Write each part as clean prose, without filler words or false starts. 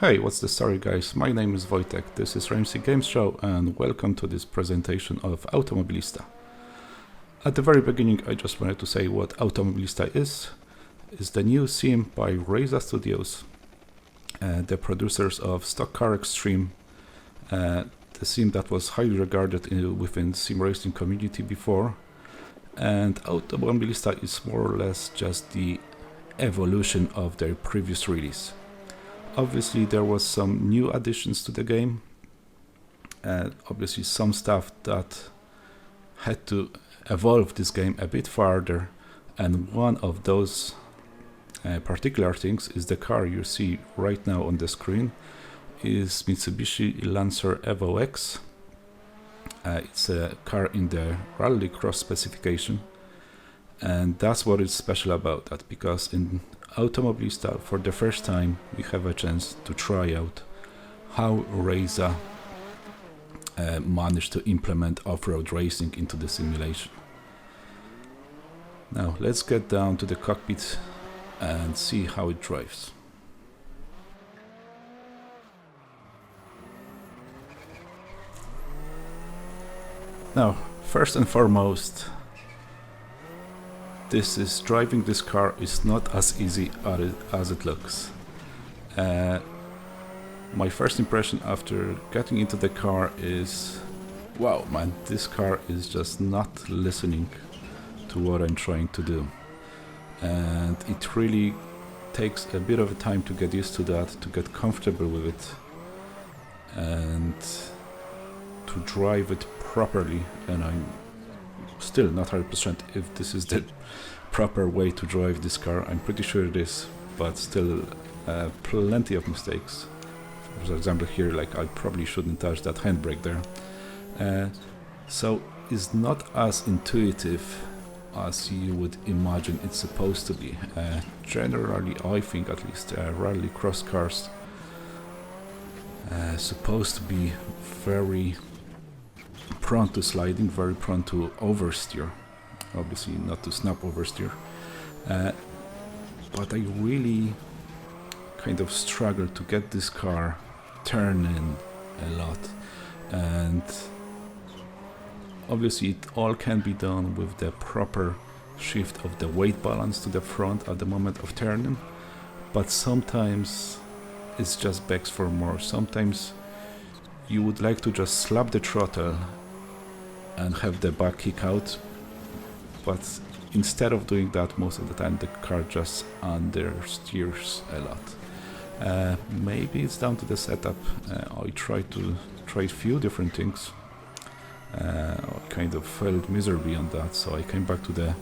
Hey, what's the story, guys? My name is Wojtek, this is RacinGameShow, and welcome to this presentation of Automobilista. At the very beginning, I just wanted to say what Automobilista is. It's the new sim by Reiza Studios, the producers of Stock Car Extreme, the sim that was highly regarded within sim racing community before. And Automobilista is more or less just the evolution of their previous release. Obviously there was some new additions to the game, and obviously some stuff that had to evolve this game a bit farther, and one of those particular things is the car you see right now on the screen is Mitsubishi Lancer Evo X. It's a car in the rallycross specification, and that's what is special about that, because in Automobilista, for the first time, we have a chance to try out how Reiza managed to implement off-road racing into the simulation. Now, let's get down to the cockpit and see how it drives. Now, first and foremost, driving this car is not as easy as it looks. My first impression after getting into the car is, wow man, this car is just not listening to what I'm trying to do. And it really takes a bit of time to get used to that, to get comfortable with it, and to drive it properly. And I'm still not 100% if this is the proper way to drive this car. I'm pretty sure it is, but still plenty of mistakes. For example here, like I probably shouldn't touch that handbrake there. So it's not as intuitive as you would imagine it's supposed to be. Generally, I think at least rally cross cars supposed to be very prone to sliding, very prone to oversteer. Obviously not to snap oversteer. But I really kind of struggle to get this car turning a lot. And obviously it all can be done with the proper shift of the weight balance to the front at the moment of turning. But sometimes it's just begs for more. Sometimes you would like to just slap the throttle and have the back kick out, but instead of doing that, most of the time the car just understeers a lot. Maybe it's down to the setup. I tried a few different things. I kind of failed miserably on that, so I came back to the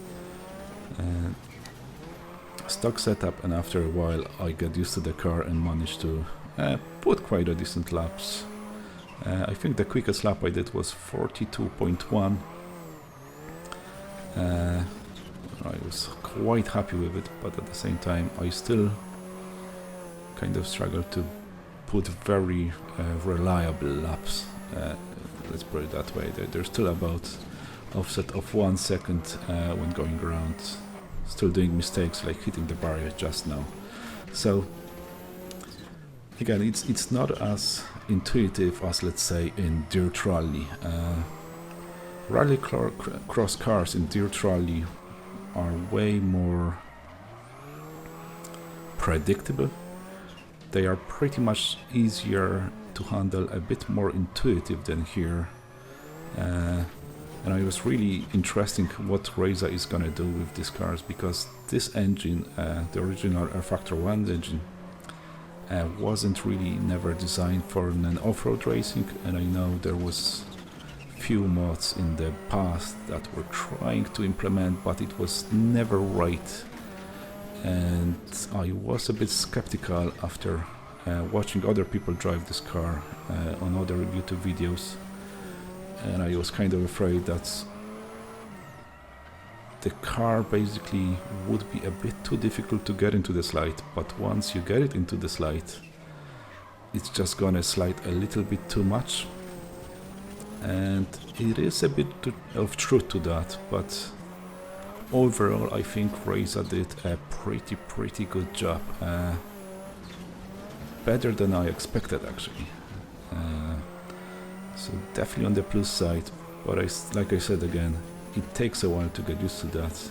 stock setup, and after a while I got used to the car and managed to put quite a decent laps. I think the quickest lap I did was 42.1. I was quite happy with it, but at the same time I still kind of struggle to put very reliable laps. Let's put it that way. There's still about offset of 1 second when going around, still doing mistakes like hitting the barrier just now. So again, it's not as intuitive as, let's say, in dirt rally. Rally cross cars in dirt rally are way more predictable. They are pretty much easier to handle, a bit more intuitive than here. And I was really interested what Reiza is gonna do with these cars, because this engine, the original R Factor 1 engine, wasn't really never designed for an off-road racing, and I know there was few mods in the past that were trying to implement, but it was never right. And I was a bit skeptical after watching other people drive this car on other YouTube videos, and I was kind of afraid that the car basically would be a bit too difficult to get into the slide, but once you get it into the slide, it's just gonna slide a little bit too much. And it is a bit of truth to that, but overall I think Reiza did a pretty good job. better than I expected actually. So definitely on the plus side, but like I said again, it takes a while to get used to that,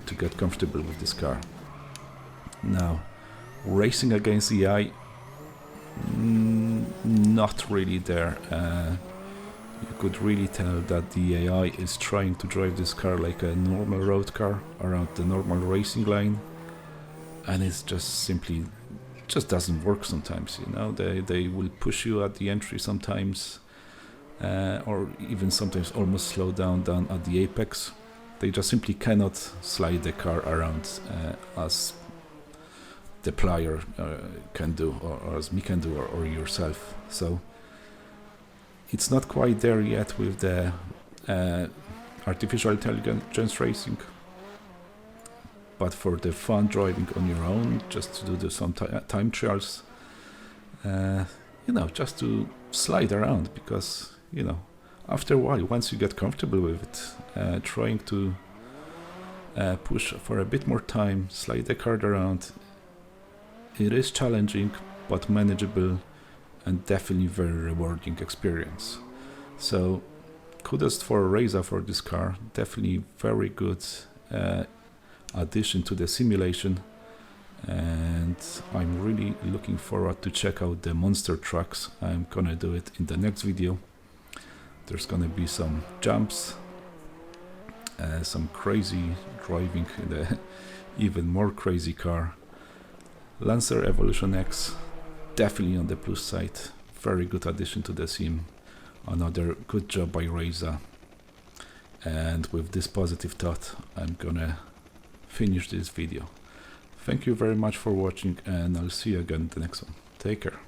to get comfortable with this car. Now, racing against AI, not really there. You could really tell that the AI is trying to drive this car like a normal road car around the normal racing line, and it's just doesn't work sometimes. You know, they will push you at the entry sometimes, or even sometimes almost slow down at the apex. They just simply cannot slide the car around as the player can do, or as me can do, or yourself. So it's not quite there yet with the artificial intelligence racing. But for the fun driving on your own, just to do some time trials, just to slide around, because after a while, once you get comfortable with it, trying to push for a bit more time, slide the car around, it is challenging but manageable and definitely very rewarding experience. So kudos for Reiza for this car, definitely very good addition to the simulation, and I'm really looking forward to check out the monster trucks. I'm gonna do it in the next video. There's gonna be some jumps, some crazy driving in the even more crazy car. Lancer Evolution X, definitely on the plus side, very good addition to the sim, another good job by Reiza. And with this positive thought, I'm gonna finish this video. Thank you very much for watching, and I'll see you again in the next one. Take care.